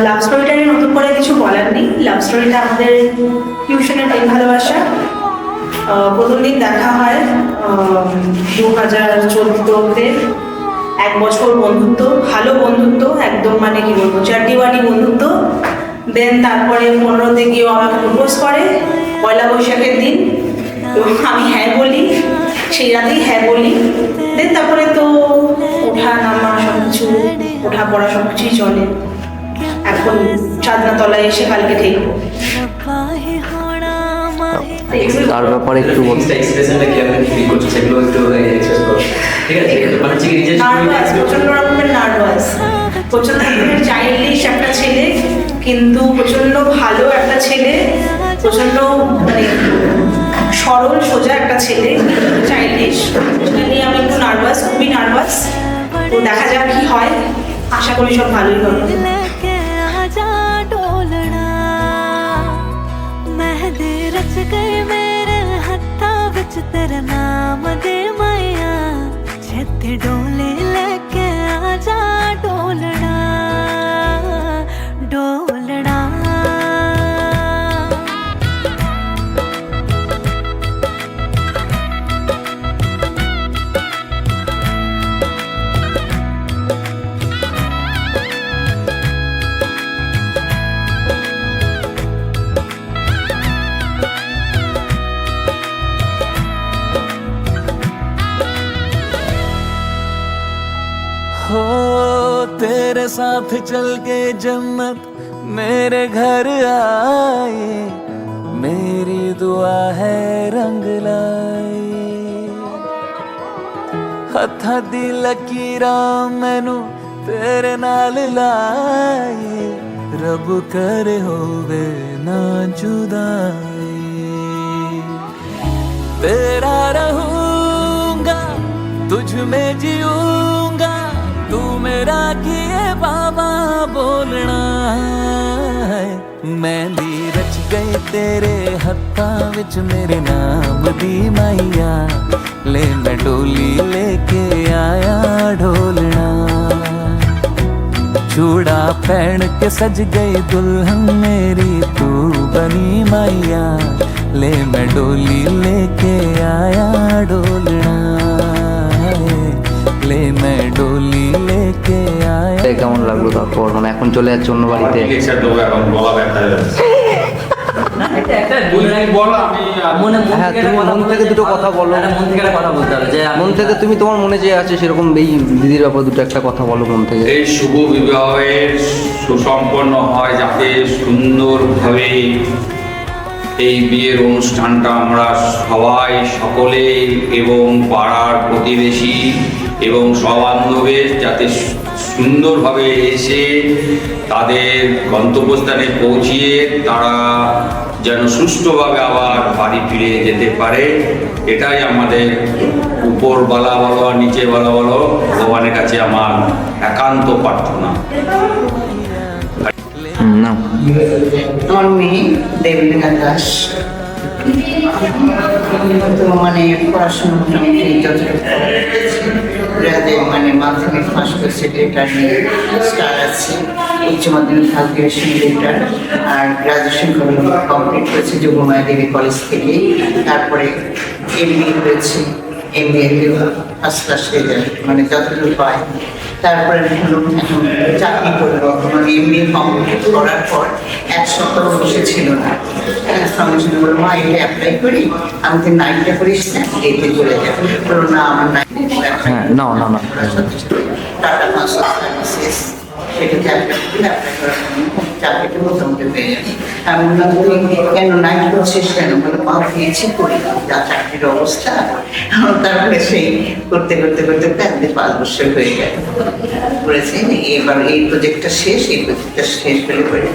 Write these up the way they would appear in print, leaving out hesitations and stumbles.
লাভ স্টোরিটা নিয়ে নতুন করে কিছু বলার নেই। লাভ স্টোরিটা আমাদের টিউশনের প্রেম ভালোবাসা। প্রথম দিন দেখা হয় 2014-তে, 1 বছর বন্ধুত্ব, ভালো বন্ধুত্ব, একদম মানে কি বলবো চারটিওয়ালি বন্ধুত্ব। দেন তারপরে 15-তে গিয়েও আমাকে প্রপোজ করে পয়লা বৈশাখের দিন, এবং আমি হ্যাঁ বলি, সেই রাতেই হ্যাঁ বলি। দেন তারপরে তো ওঠা নামা সব কিছু, ওঠা পড়া সব কিছুই চলে। এখন চাঁদনা তলায় এসে কালকে ঠেকবো। তার ব্যাপারে একটু এক্সপ্রেশনটা কি আপনি ফিল করছেন সেগুলো একটু এক্সপ্রেস করুন, ঠিক আছে? মানে নার্ভাস, প্রচন্ড রকমের নার্ভাস, প্রচন্ড রকমের চাইল্ডিশ একটা ছেলে, কিন্তু প্রচন্ড ভালো একটা ছেলে, প্রচন্ড মানে সরল সোজা একটা ছেলে, চাইল্ডিশ। সেটা নিয়ে আমি একটু নার্ভাস, খুবই নার্ভাস। তো দেখা যাক কি হয়, আশা করি সব ভালোই হবে। रच गए मेरे हत्था विच तेरा नाम दे माया, छेती डोले लेके आजा डोलना डोलना। हो तेरे साथ चल के जन्नत मेरे घर आए, मेरी दुआ है रंग लाए। हथा दी लकीरा मैनू तेरे नाल लाए, रब करे होवे ना जुदाई। तेरा रहूंगा तुझ में जीऊंगा, तू मेरा किए बाबा बोलना है। मेहंदी रच गई तेरे हत्था विच मेरे नाम दी माइया, ले मैं डोली लेके आया ढोलना। चूड़ा पहन के सज गई दुल्हन मेरी तू बनी माइया, ले मैं डोली लेके आया ढोलना, ले मैं डोली लेके आया। কেমন লাগলো তারপর? মানে এখন চলে যাচ্ছে অন্য বাড়িতে। হ্যাঁ, তুমি মন থেকে দুটো কথা বলো। মন থেকে একটা কথা বলতে হবে, যে মন থেকে তুমি তোমার মনে যে আছে সেরকম এই দিদির ব্যাপারে দুটো একটা কথা বলো মন থেকে। এই শুভ বিবাহের সুসম্পন্ন হয়, যাতে সুন্দরভাবে এই বিয়ের অনুষ্ঠানটা আমরা সবাই সকলে এবং পাড়ার প্রতিবেশী এবং সবান্ধবের যাতে সুন্দরভাবে এসে তাদের গন্তব্যস্থানে পৌঁছিয়ে তারা যেন সুষ্ঠুভাবে আবার বাড়ি ফিরে যেতে পারে, এটাই আমাদের উপরবালা বলো আর নিচেবালা বলো ভগবানের কাছে আমার একান্ত প্রার্থনা। না, আমার মেয়ে দেবলীনা দাস, তো মানে পড়াশোনা মোটামুটি যতটুকু মানে মাধ্যমিক পাস করছে, লেটার নিয়ে স্টার আছে, উচ্চ মাধ্যমিক ফার্স্ট গ্রেডেশন লেটার, আর গ্রাজুয়েশন কমপ্লিট করেছে যোগমায়া দেবী কলেজ থেকে। তারপরে এমবিএ হয়েছে, এমবিএতে ফার্স্ট ক্লাস রেজাল্ট, মানে যতটুকু পায়। তারপরে এখন চাকরি করলো, মানে এমবিএ কমপ্লিট করার পর 1 সপ্তাহ বসেছিল না, সঙ্গে সঙ্গে বললো মা এটা অ্যাপ্লাই করি, আমি তো নাইটটা করিস না, ডেটে চলে যাবো। বললো না আমার নাইট না না না, টাটা কনসাল্ট সার্ভিসেস সেটাতে অ্যাপ্লাই করার চাকরিটা মোটামুটি পেয়ে যাবে। আমি বললাম তুই কেন নাইট করছিস কেন? বলে মা পেয়েছি করি, যা চাকরির অবস্থা। তারপরে সেই করতে করতে করতে একদিন 5 বছর হয়ে গেল করেছি। এবার এই প্রজেক্টটা শেষ, এই প্রজেক্টটা শেষ হলে পরে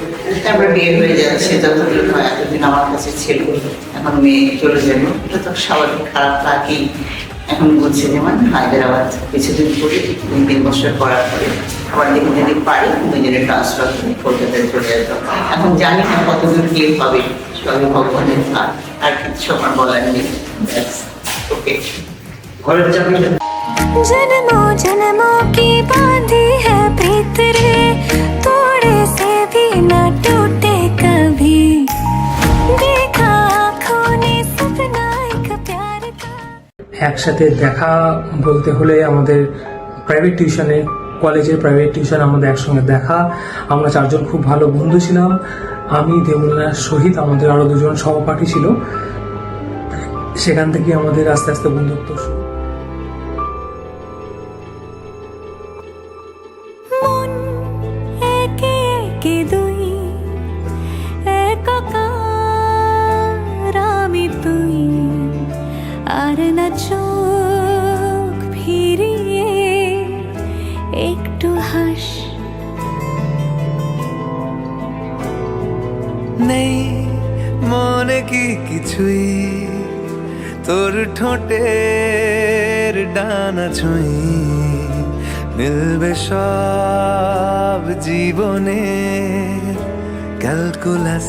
তারপরে বিয়ে হয়ে যাচ্ছে। যতদিন হয় এতদিন আমার কাছে ছিল, এখন মেয়ে চলে যাবে, এটা তো স্বাভাবিক, খারাপ থাকেই। এখন বলছে যেমন হায়দ্রাবাদ কিছুদিন করে 2-3 বছর করার পরে আবার দেখে যদি পারি দুজনে ট্রান্সফার করে কলকাতায় চলে যেত। এখন জানি না কতদূর কি হবে, সবই ভগবানের হাত, আর কিছু আমার বলার নেই। ওকে, ঘরের চাকরি जन्मों जन्मों की बांधी है प्रीत रे, तोड़े से একসাথে দেখা বলতে হলে আমাদের প্রাইভেট টিউশনে, কলেজের প্রাইভেট টিউশন আমাদের একসঙ্গে দেখা। আমরা চারজন খুব ভালো বন্ধু ছিলাম। আমি, দেবুল্লার সহিত আমাদের আরও দুজন সহপাঠী ছিল। সেখান থেকে আমাদের আস্তে আস্তে বন্ধুত্ব শুরু। মন একে একে দুই, একাকার আমি তুই, আর না চোখ ফিরিয়ে একটু হাস। নেই মনে কি কিছুই, তোর ঠোঁটের ডানা ছুঁই, মিলবে সব জীবনে ক্যালকুলাস।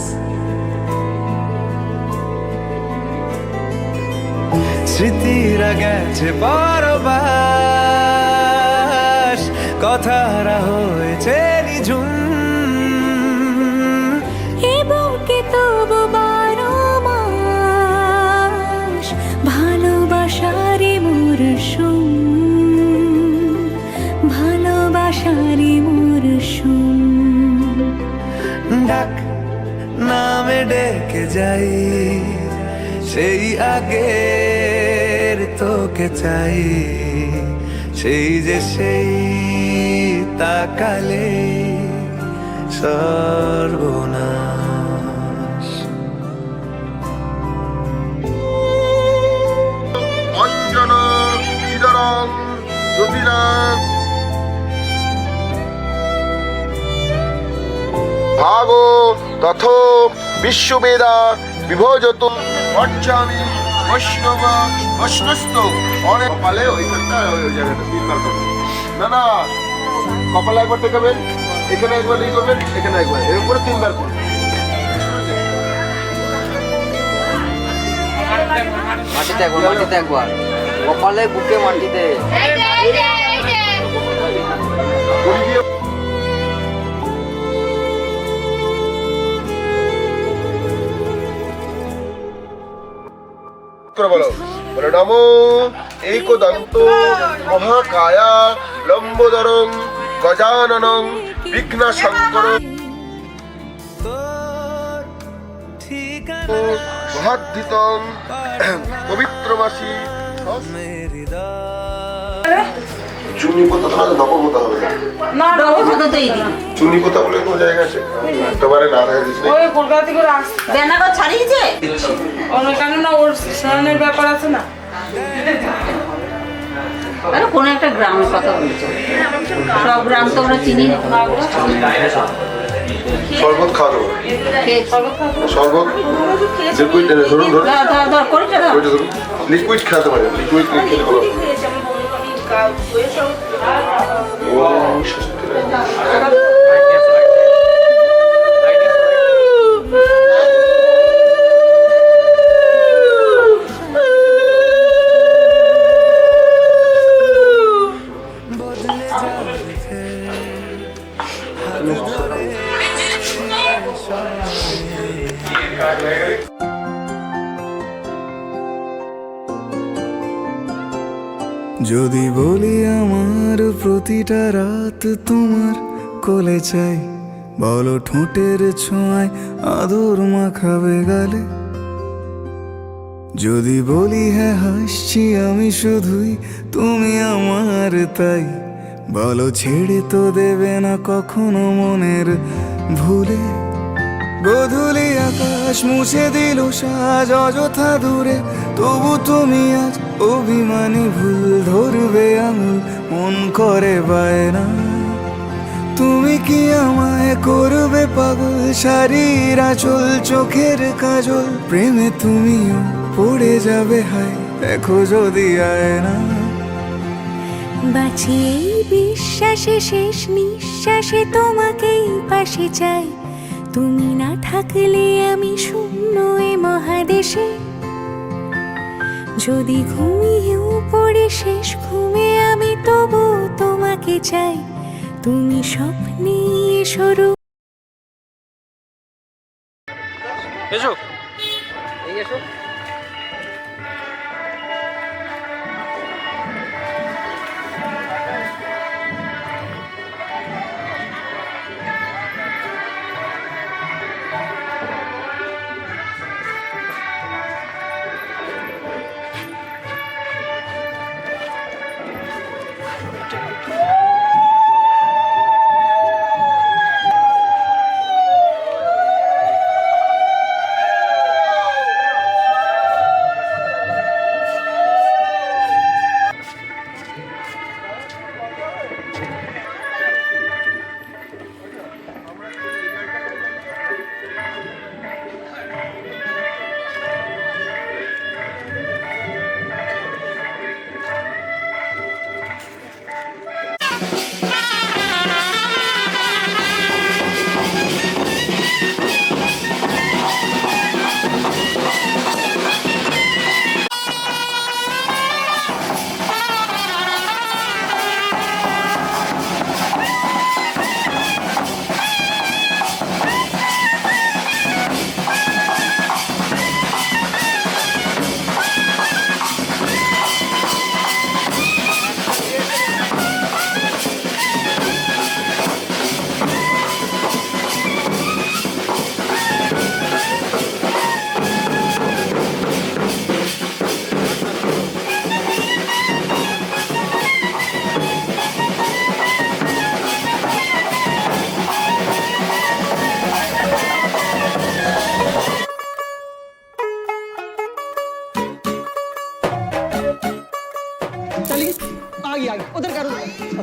স্মৃতিরা গেছে পরবাস, কথারা হয়েছে নিঝুম, এ বুকে তবু 12 মাস ভালোবাসারই মরশুম, ভালোবাসারই মরশুম। ডাক নামে ডেকে যাই, সেই আগের তোকে চাই, সেই যে সেই তাকালে সর্বনাশ। অঞ্জন ইদরং জ্যোতিরাং ভাগো তথ বিশ্ববেদা বিভজত পঞ্চামি বৈষ্ণব বৈষ্ণস্ত। অনেক কপালে ওইখানটা ওই জায়গাটা তিনবার করবেন। না না, কপালে একবার দেখাবেন, এখানে একবার ই করবেন, এখানে একবার, এর উপরে তিনবার করবেন। মাটিতে একবার, মাটিতে একবার, কপালে, বুকে, মাটিতে। বলো বলো নমো একদন্ত মহাকায়া লম্বোদরং গজাননং বিঘ্নশঙ্কর তোর ঠিকানা মহাদ্ধিতং পবিত্রমাসি। মেরি চুনি পোতা তো নকল পোতা হবে না, ডবল কথা তো এই দিন চুনি পোতা বলে কোনো জায়গা আছে একেবারে না দেখা দিচ্ছে। ওই কলকাতা থেকে ওরা আসছে, বেনারস ছাড়িয়েছে কেন না ওর স্নানের ব্যাপার আছে না। আরে কোনো একটা গ্রামের কথা বলছো, সব গ্রাম তো আমরা চিনি না। শরবত খাওয়া দেবো, শরবত লিকুইড ধরুন ধরুন, ওইটা ধরুন, লিকুইড খেতে পারে, লিকুইড খেতে ভালো। যদি বলি আমার প্রতিটা রাত তোমার কোলে চাই, বলো ঠোঁটের ছোঁয়ায় আদর মাখাবে গালে। যদি বলি হ্যাঁ হাসছি আমি শুধুই, তুমি আমার তাই, বলো ছেড়ে তো দেবে না কখনো মনের ভুলে। গোধূলি আকাশ মুছে দিল সাজ অযথা দূরে, তবু তুমি আজ অভিমানী ভুল ধরবে আঙুল, মন করে বায়না। তুমি কি আমায় করবে পাগল, শাড়ির আঁচল চোখের কাজল, প্রেমে তুমিও পড়ে যাবে হায় দেখো যদি আয়না। বাঁচি এই বিশ্বাসে, শেষ নিঃশ্বাসে তোমাকেই পাশে চাই, তুমি না থাকলে আমি শূন্য এ মহাদেশে। যদি ঘুমিয়েও পড়ে শেষ ঘুমে আমি, তবু তোমাকে চাই, তুমি স্বপ্নে সরু। এসো, এই এসো।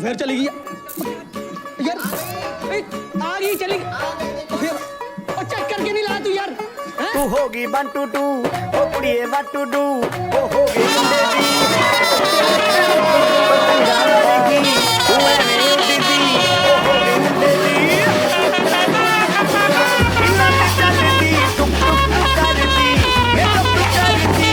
फिर चली गई यार, आ गई चली फिर, और चेक करके नहीं लाया तू यार। तू होगी 1 2 2 ओ कुड़िए what to do ओ होगी मुंडे दी पतंगा लड़ेगी तू एने उड़ी दी ओ होगी मुंडे दी इन्ना ते चलदी टुक टुक टुक करदी ये टुक टुक करदी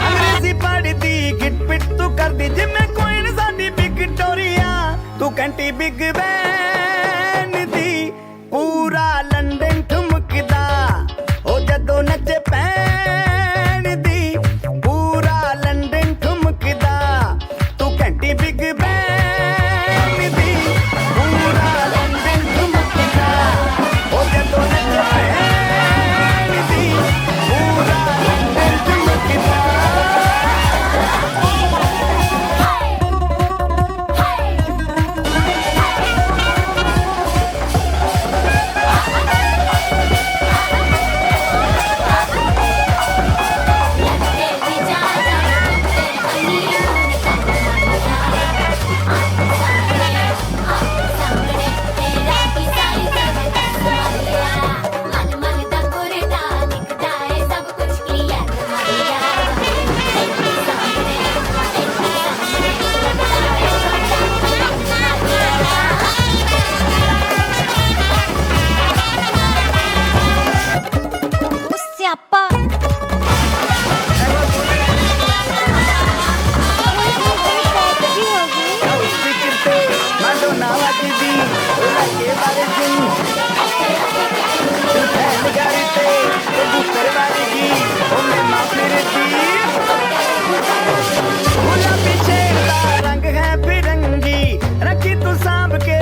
अंग्रेजी पढ़दी गिट पिट तू करदी जिम्मे कोई न साडी विक्टोरिया तू कैंटी बिग बैन दी पूरा लंदन ठुमकदा ओ जदों नचे पैन दी पूरा लंदन ठुमकदा तू घंटी बिग बैन दी पूरा लंदन ठुमकदा ओ जदों नचे पैन दी पूरा London ठुमकदा Siapa? Madonna watchdi ulake baregi tu feel garite tu bukar baregi o me mafirti भूला पीछे का रंग है फिरंगी रखी तू सांभ के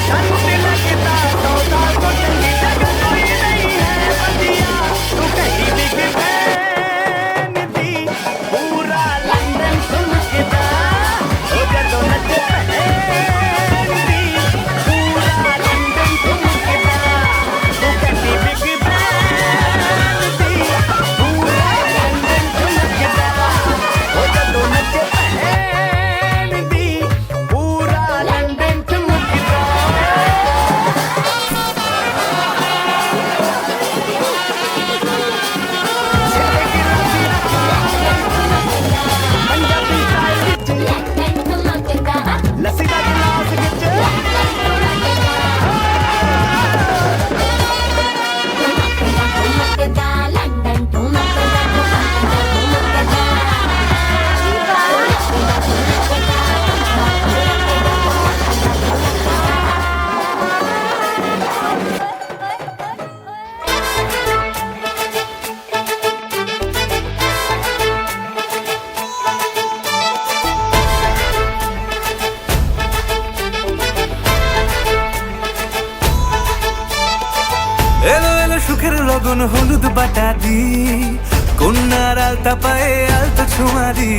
शांत लगता तो को चंगी जगह कोई नहीं है बदिया तू कहीं बिग बैन दी पूरा लंदन ठुमकदा ओ जदों नचे पैन दी पूरा लंदन ठुमकदा तू कहीं बिग बैन दी पूरा लंदन ठुमकदा ओ जदों नचे पैन दी पूरा लंदन ठुमकदा पंजाबी स्टाइल विच लस्सी दा गिलास विच এলো এলো সুখের লগন হলুদ বাটা দি কন্যার আলতা পায়ে আলতা ছোঁয়া দি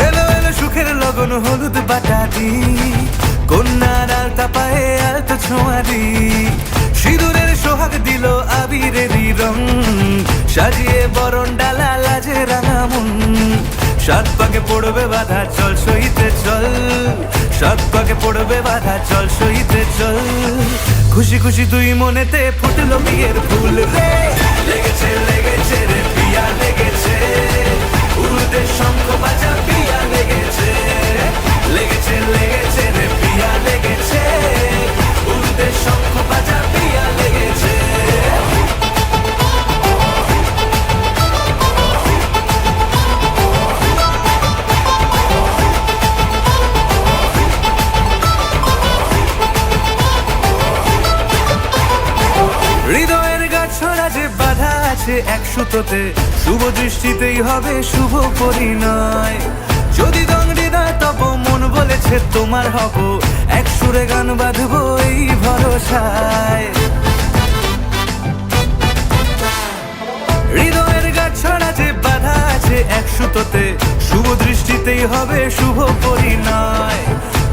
এলো এলো সুখের লগন হলুদ বাটা দি কন্যার আলতা পায়ে আলতা ছোঁয়া দি সিঁদুরের সোহাগ দিল আবিরেরই রং সাজিয়ে বরণ ডালা লাজে রাঙা মন সাত পাকে পড়বে বাধা চল সইতে চল সাত পাকে পড়বে বাধা চল সইতে চল খুশি খুশি তুই মনেতে ফুটলো বিয়ের ফুল রে লেগেছে লেগেছে রে পিয়া লেগেছে উড়তে শঙ্খ বাজা পিয়া লেগেছে লেগেছে লেগেছে রে পিয়া লেগেছে উড়তে শঙ্খ বাজা পিয়া লেগেছে হৃদয়ের গাছড়া যে বাধা আছে এক সুতোতে শুভ দৃষ্টিতেই হবে শুভ পরিণয় যদি দংডিদা তব মন বলেছে তোমার হব এক সুরে গান বাঁধবো এই ভরসায় হৃদয়ের গাছড়া যে বাধা আছে এক সুতোতে শুভ দৃষ্টিতেই হবে শুভ পরিণয়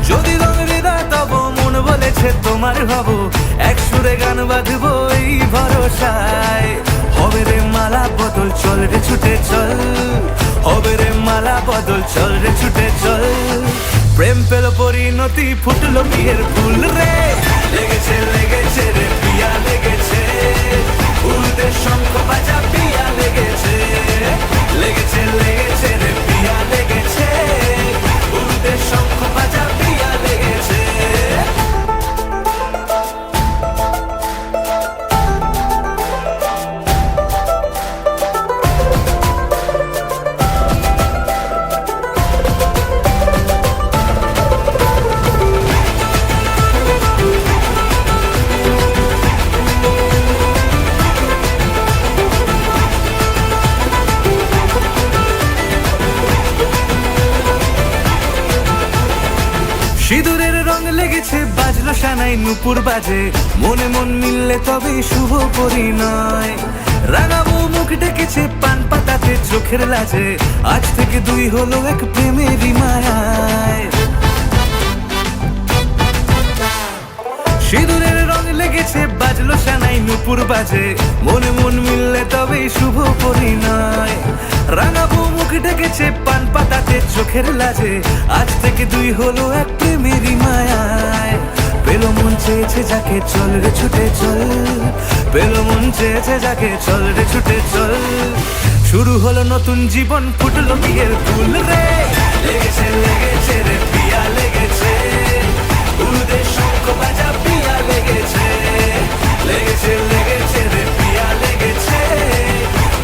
যদি দংডিদা তব মন বলেছে তোমার হব এক সুরে গান বাঁধবো এই ভরসায় হবে রে মালা বদল চল রে ছুটে চল হবে রে মালা বদল, চল রে ছুটে চল। প্রেম পেল পরিণতি, ফুটলো বিয়ের ফুল রে। লেগেছে লেগেছে রে পিয়া লেগেছে, উলুদের শঙ্খ বাজা পিয়া লেগেছে। লেগেছে লেগেছে রে পিয়া লেগেছে, উলুদের শঙ্খ বাজা পিয়া লেগেছে। সিঁদুরের রং লেগেছে, বাজলো সানাই নুপুর বাজে। মনে মন মিললে তবে শুভ পরিণয়। রাঙাবো মুখ ডেকেছে পান পাতাতে চোখের লাজে। আজ থেকে দুই হলো এক প্রেমেরই মায়ায়। সিঁদুরের রং লেগেছে, বাজলো সানাই নুপুর বাজে। মনে মন মিললে তবে শুভ পরিণয়। রাঙাবো মুখ ডেকেছে পান পাতাতে চোখের লাজে। আজ থেকে দুই হলো এক প্রেমেরই মায়ায়। পেলো মন চেয়েছে যাকে, চল রে ছুটে চল। পেলো মন চেয়েছে যাকে, চল রে ছুটে চল। শুরু হলো নতুন জীবন, ফুটলো বিয়ের ফুল রে। লেগেছে লেগেছে রে পিয়া লেগেছে, উলুদের শঙ্খ বাজা পিয়া লেগেছে। লেগেছে লেগেছে রে পিয়া লেগেছে,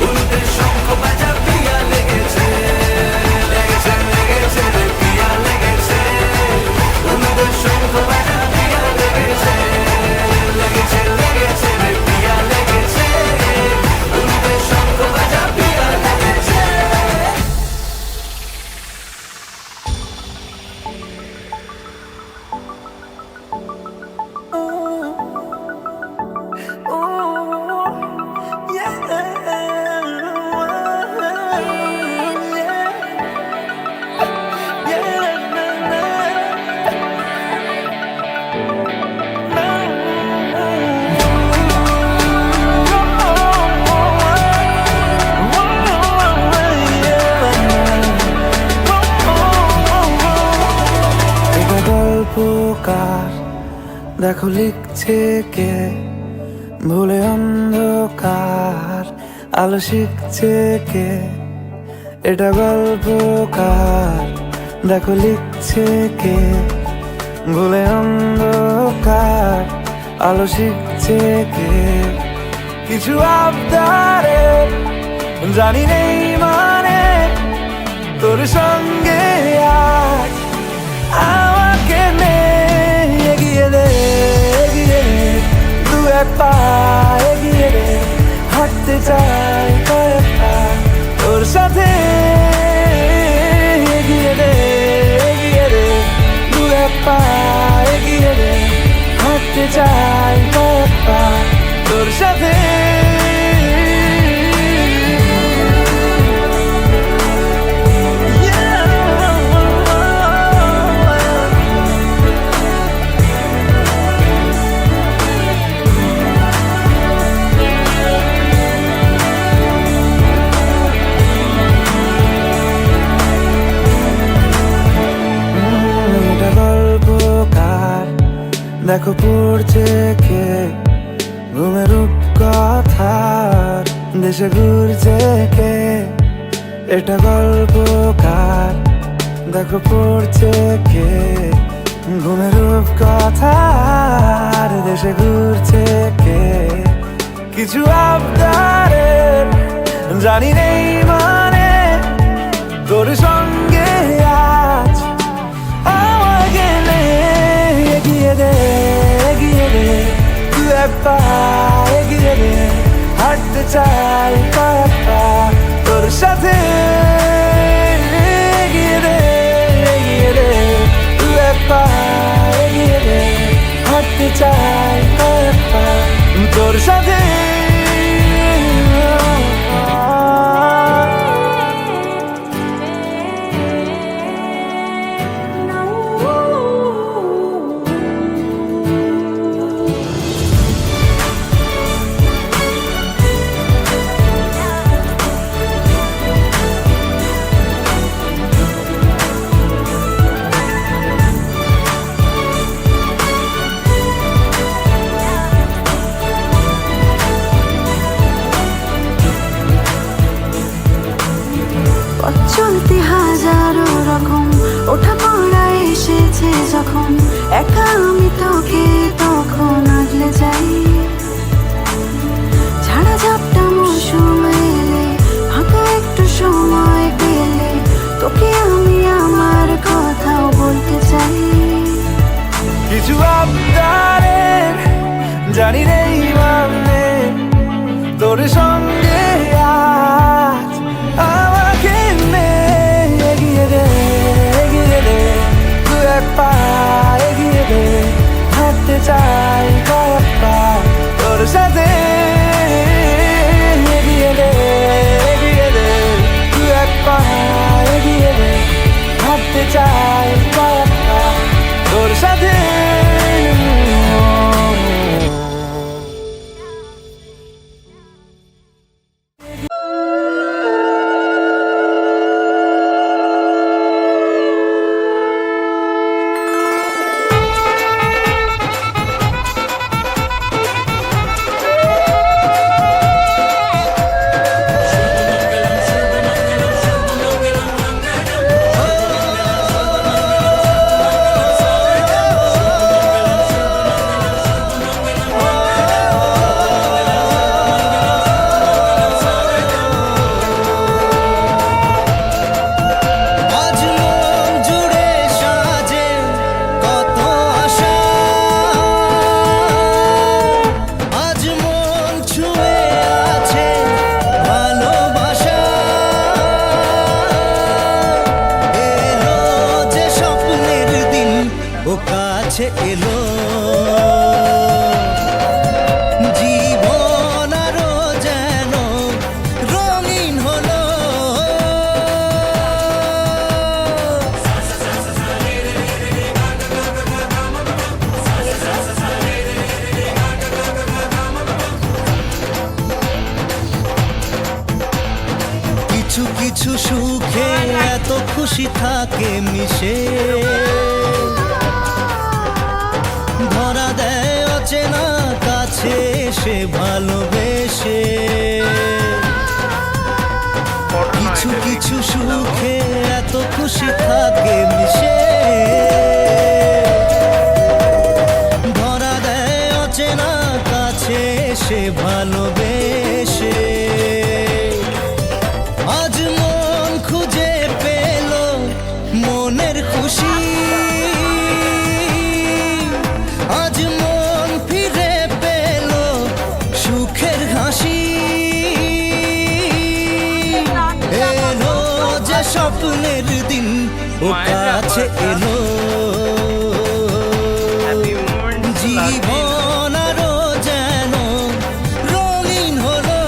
উলুদের শঙ্খ বাজা পিয়া লেগেছে। লেগেছে লেগেছে রে পিয়া লেগেছে, উলুদের শঙ্খ বাজা পিয়া লেগেছে। লেগেছে লেগেছে রে পিয়া লেগেছে, উলুদের শঙ্খ বাজা পিয়া লেগেছে। গল্পকার দেখো লিখছে কে, ভুলে অন্ধকার আলো শিখছে কে। এটা গল্পকার দেখো লিখছে কে, ভুলে অন্ধকার আলো শিখছে কে। কিছু আবদারে জানি নেই মানে, তোর সঙ্গে আজ আমাকে নে। এগিয়ে দে এগিয়ে দে, দু এক পা এগিয়ে দে। হাঁটতে চাই কয়েক পা তোর সাথে। এগিয়ে দে এগিয়ে দে, দু এক পা এগিয়ে দে। হাঁটতে চাই কয়েক পা তোর সাথে। দেখো পড়ছে কে, ঘুমের রূপকথার দেশে ঘুরছে কে। এটা গল্পকার দেখো পড়ছে কে, ঘুমের রূপকথার দেশে ঘুরছে কে। কিছু আবদারের জানি নেই মানে, তোর সঙ্গে আজ আমাকে নে। এগিয়ে দে এগিয়ে দে, দু এক পা এগিয়ে দে। হাঁটতে চাই কয়েক পা তোর সাথে। এগিয়ে দে এগিয়ে দে, দু এক পা এগিয়ে দে। হাঁটতে চাই কয়েক পা তোর সাথে। হাজারো রকম ওঠা পড়া এসেছে যখন একা আমি তোকে তখন আগলে যাই ঝাড়া ঝাপটা মৌসুম এলে ফাঁকা একটু সময় পেলে তোকে আমি আমার কথাও বলতে চাই কিছু আবদারের জানি নেই মানে তোর সঙ্গে আজ আমাকে নে এগিয়ে দে দু এক পা এগিয়ে দে হাঁটতে চাই কয়েক পা তোর সাথে এগিয়ে দে দু এক পা এগিয়ে দে হাঁটতে চাই কয়েক পা তোর সাথে কাছে এলো জীবন আরো যেন রঙিন হলো কিছু কিছু সুখে এত খুশি থাকে মিশে ধরা দেয় অচেনা কাছে সে ভালোবেসে কিছু কিছু সুখে এত খুশি থাকে মিশে ধরা দেয় অচেনা কাছে সে ভালোবেসে আজ মন খুঁজে পেল মনের খুশি আজ মন ফিরে পেল সুখের হাসি এলো যে স্বপ্নের দিন ও কাছে এলো জীবন আরো যেন রঙিন হলো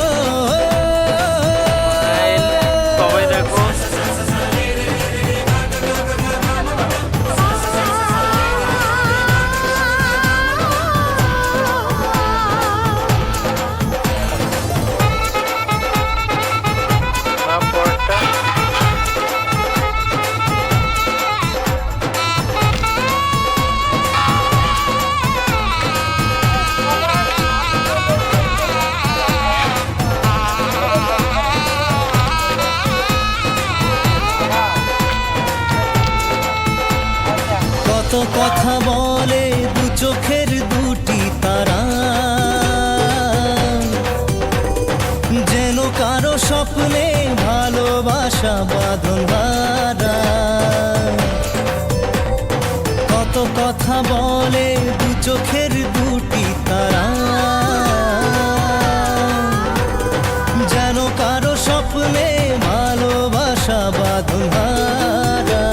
সবাই দেখো কত কথা বলে দু চোখের দুটি তারা যেন কারো স্বপ্নে ভালোবাসা বাঁধন হারা কত কথা বলে দু চোখের দুটি তারা যেন কারো স্বপ্নে ভালোবাসা বাঁধন হারা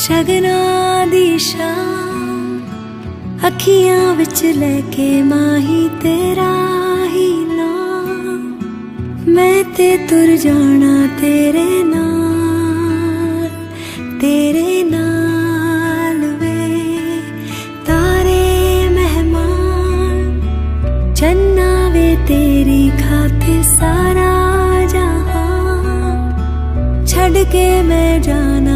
शगना दी शाम अखियां विच लेके माही तेरा ही नाम मैं ते तुर जाना तेरे नाल वे तारे मेहमान चन्ना वे तेरी खातिर सारा जहां छड़ के मैं जाना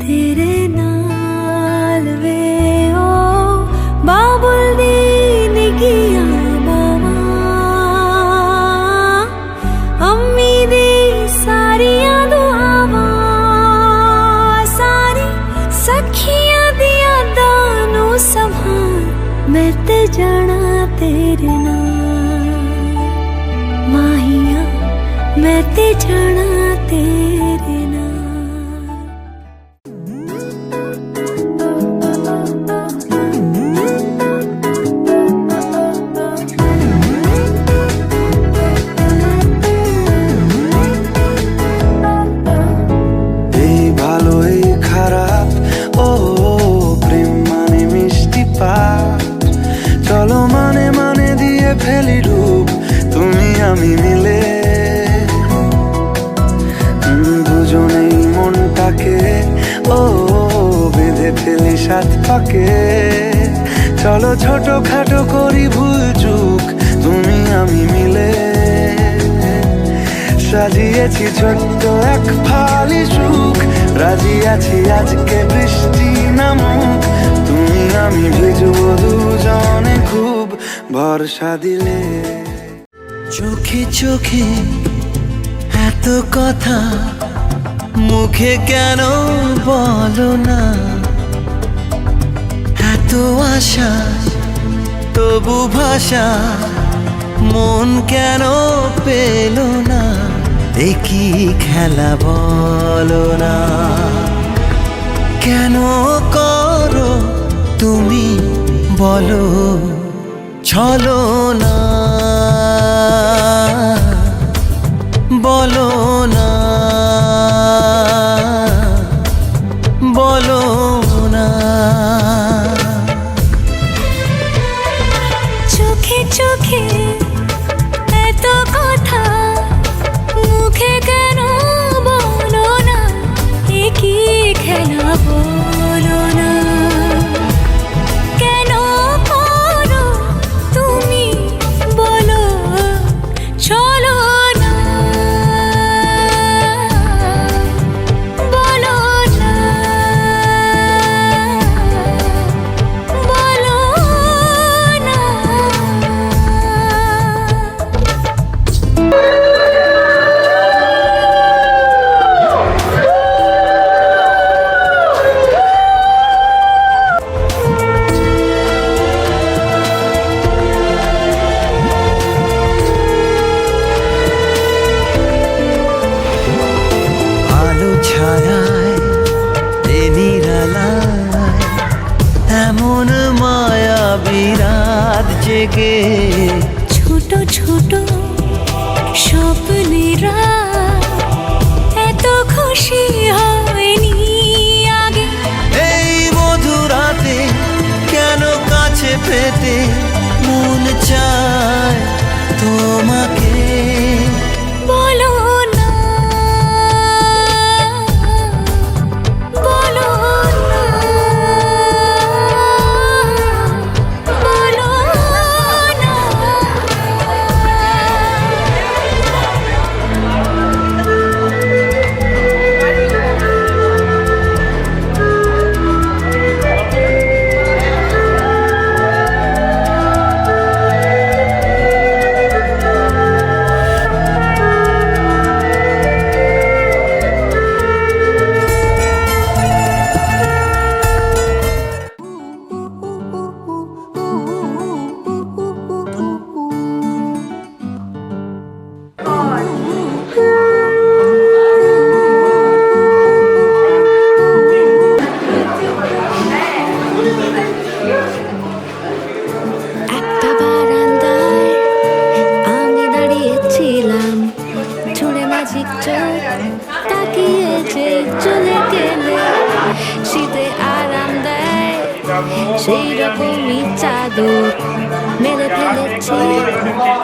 तेरे नाल वे ओ बाबुल दी निगियां बावा अम्मी दी सारियां दुआवां सारी सखियां दी यादां नू संभाल मैं ते जाना तेरे नाल माहिया मैं ते जाना तेरे नाल চলো ছোট খাটো করি ভুল চুক তুমি আমি মিলে সাজিয়েছি ছোট্ট এক ফালি সুখ রাজি আছি আজকে বৃষ্টি নামুক তুমি আমি ভিজবো দুজনে খুব ভরসা দিলে চোখে চোখে এত কথা মুখে কেন বলো না তো আশা তবু ভাষা মন কেন পেল না দেখি খেলা বলো না কেন করো তুমি বলো ছলো না বলো না বলো না চোখে এত কথা মুখে কেন বলো না কি খেলা বলো না কেন করো তুমি বলো চলো না বলো না বলো না আলো ছায়ায় নিরালায় এমন মায়া বিরাট জেগে ছোট ছোট স্বপ্নেরা এত খুশি হয়নি আগে এই মধুরাতে কেন কাছে পেতে মন চায় তোমাকে বলো না বলো না বলো না সেই রকমই চাদর মেরে ফেলেছি,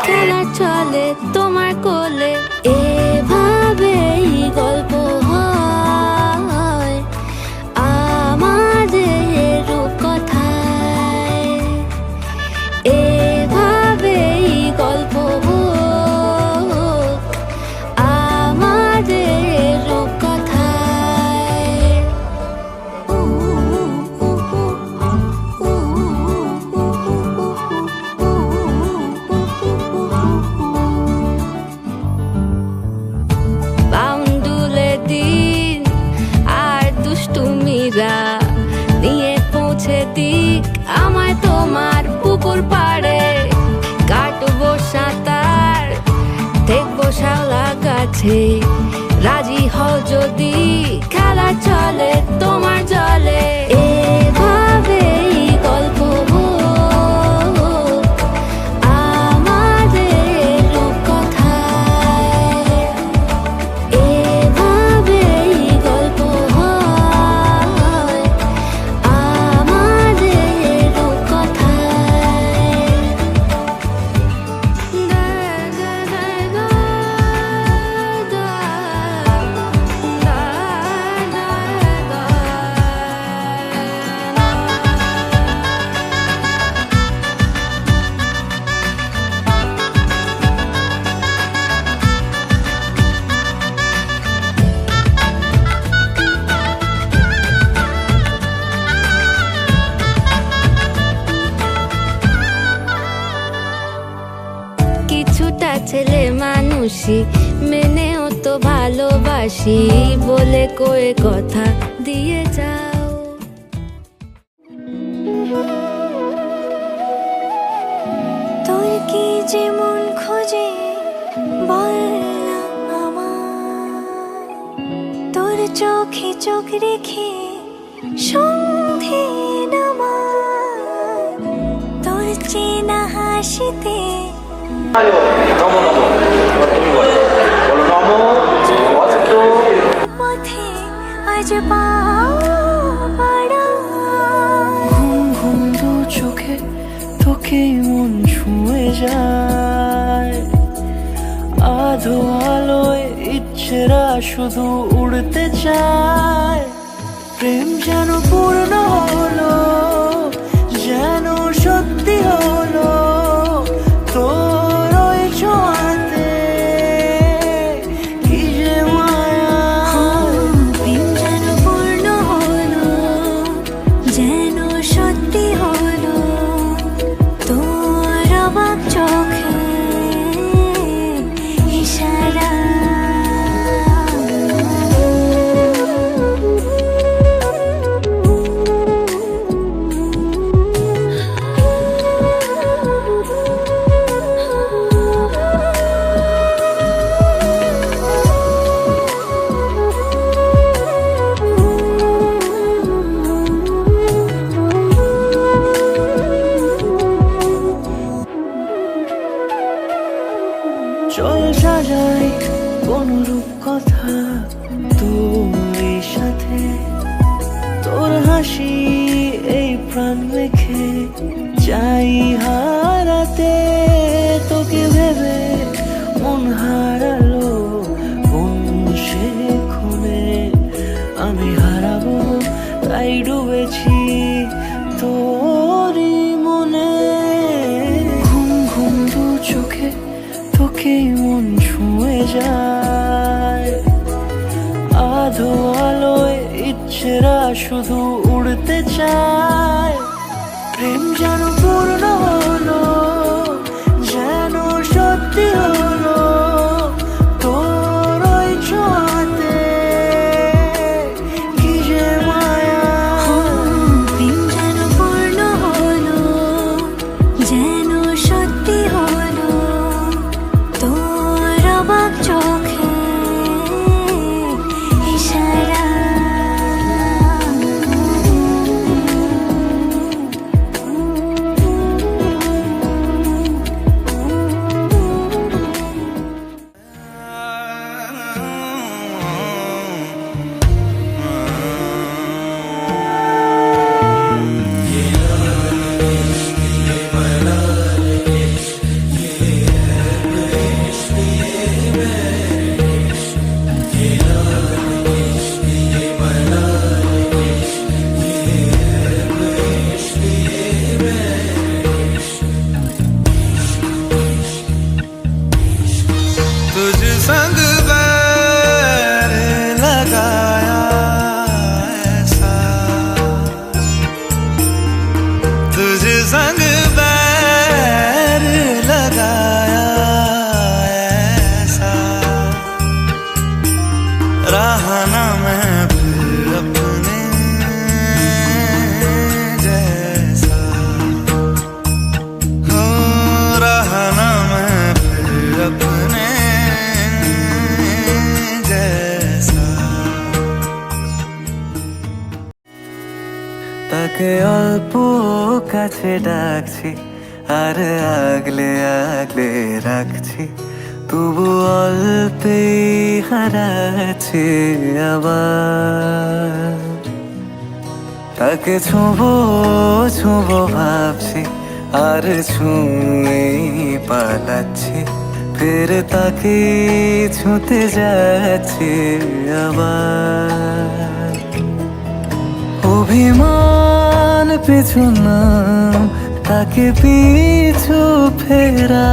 খেলা চলে তোমার কোলে। এভাবেই গল্প হয় আমাদের রূপকথায়, এভাবেই গল্প হোক আমাদের রূপকথায়। বাউন্ডুলে দিন আর দুষ্টুমিরা নিয়ে পৌঁছে দিক আমায় তোমার পুকুর পাড়ে। কাটবো সাঁতার, দেখবো শাওলা গাছে, রাজি হও যদি খেলা চলে তোমার জলে। এভাবেই গল্প হোক আমাদের রূপকথায়, এভাবেই গল্প হয় আমাদের রূপকথায়। কিছুটা ছেলে মানুষই মেনেও তো ভালোবাসি, বলে কয়ে কথা দিয়ে যাও। তোর কি যেমন খোঁজে বল না আমায়, তোর চোখে চোখ রেখে সন্ধে নামায়, তোর চেনা হাসিতে পথে আজ ঘুম ঘুম দু চোখে তোকে মন ছুঁয়ে যায়, আধো আলোয় ইচ্ছেরা শুধু উড়তে চায়। প্রেম যেন পূর্ণ হলো, যেন সত্যি হলো তোর ওই ছোঁয়াতে, কি যে মায়া। প্রেম যেন পূর্ণ হলো, যেন সত্যি হলো তোর অবাক চোখে ইশারা। চল সাজাই কোন রূপ কথা তোর সাথে, তোর হাসি এই প্রাণ রেখে চাই হারাতে। তোকে ভেবে মন হারালো কোন সে ক্ষণে, আমি হারাবো তাই ডুবেছি তোরই মনে। ঘুম ঘুম দু চোখে তোকে মন ছুঁয়ে যায়, আধো আলোয় ইচ্ছেরা শুধু উড়তে চায়। প্রেম যেন পূর্ণ হলো, যেন সত্যি হলো তোর ওই ছোঁয়াতে, কি যে মায়া। প্রেম যেন পূর্ণ হলো, যেন সত্যি হলো তোর অবাক চোখে ইশারা। তাকে অল্প কাছে ডাকছি আর আগলে আগলে রাখছি, তবু অল্পেই হারাচ্ছি আবার। তাকে ছোঁবো ছোঁবো ভাবছি আর ছুঁয়ে পালাচ্ছি, ফের তাকে ছুঁতে যাচ্ছি আবার। অভিমান পিছু না, তাকে পিছু ফেরা,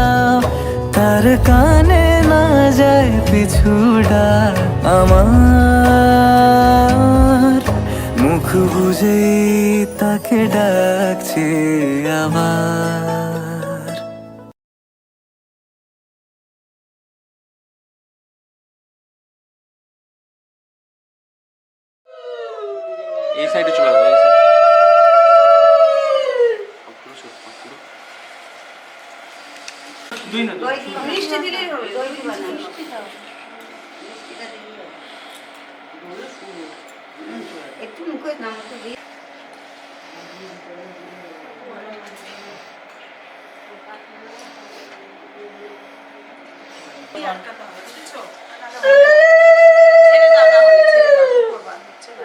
তার কানে না যায় পিছুডা আমার। মুখ বুঝেই তাকে ডাকছি আবার। এই সাইডে চলে আসবে, এই সাইডে। মিষ্টি দিলেই হবে। একটু মুখে নামতে দিই। আটকাতে হবে, বুঝেছো? ছেড়ে দাও, না হলে ছেড়ে দাও, কি করবা? হচ্ছে না।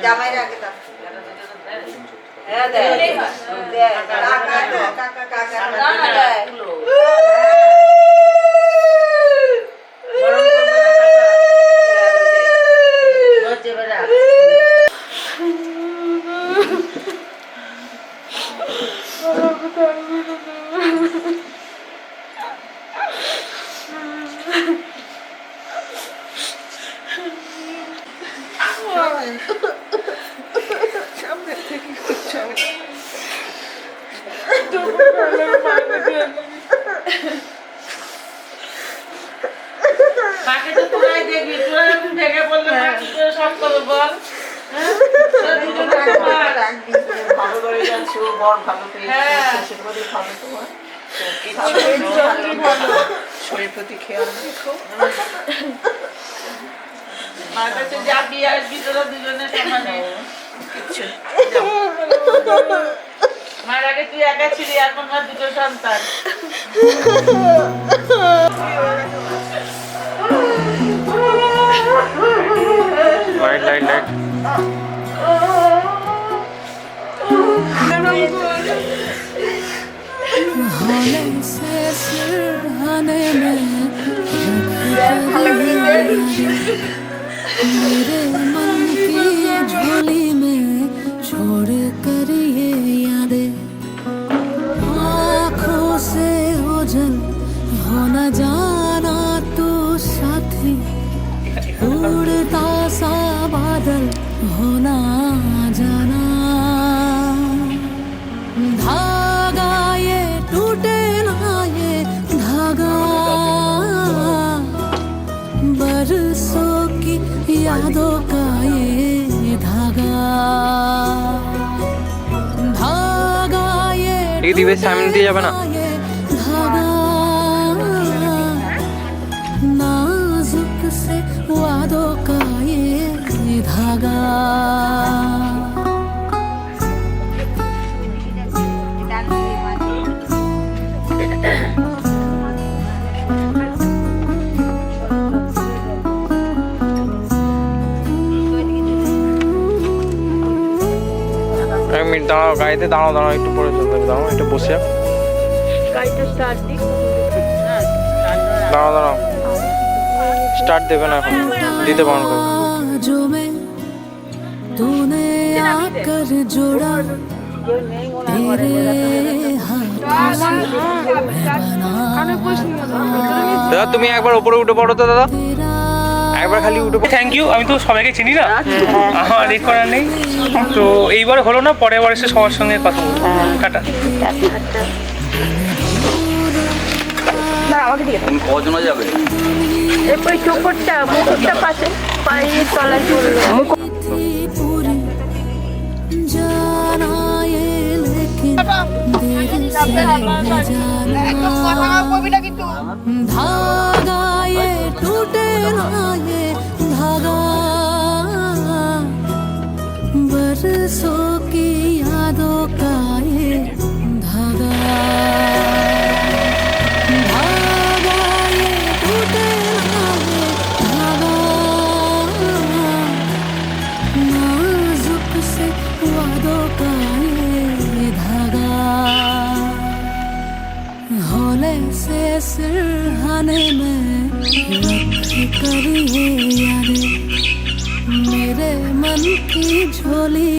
জামাইরা আগে দাও। হ্যাঁ দে। কাকা কাকা কাকা না না দে। গরম করবে না কাকা। হচ্ছে বেটা। মাকে তো তোরাই দেখবি, তোরা যখন ভেঙে পড়লে মাকে তো সব করবে বল। ভালো করে যাচ্ছি, ও বর ভালো পেয়েছে, সে করে ভালো তোমার শরীর প্রতি খেয়াল রেখো। মার কাছে যাবি আসবি, তোরা দুজনে সমানে কিচ্ছু। মার আগে তুই একা ছিলি, এখন মা দুটো সন্তান। Light light light. मेरे मन की झोली में छोड़ कर ये यादें, आँखों से ओझल हो न जाना तू साथी, उड़ता सा बादल होना जाना धागा ये टूटे ना ये धागा बरसों की यादों का ये धागा धागा ये এই দিবেশ সামনে দিয়ে যাবে না ये धागा नाजुक से वादों का ये धागा এক মিনিট দাঁড়াও গাড়িতে দাঁড়াও দাঁড়াও একটু পরে চলবে দাঁড়াও একটু বসে দাঁড়াও দাঁড়াও স্টার্ট দেবে না এখন দিতে বারণ করো जो मैं तूने आकर जोड़ा तेरे हाथों से मैं बना দাদা তুমি একবার উপরে উঠে পড়ো তো দাদা একবার খালি উঠে থ্যাংক ইউ আমি তো সবাইকে চিনি না আমার এই করার নেই তো এইবার হলো না পরের বার এসে সবার সঙ্গে কথা বলবো টাটা কজনা যাবে ওই চোপড়টা মুকুটটা পাশে পায়ের তলায় পড়লো पूरी जाना ये लेकिन दिल से जाना धागा ये टूटे ना ये धागा बरसों की यादों का ये धागा धागा ये टूटे ना ये धागा नाजुक से वादों का ये धागा होले से सिरहाने में रख कर ये यादें मेरे मन की झोली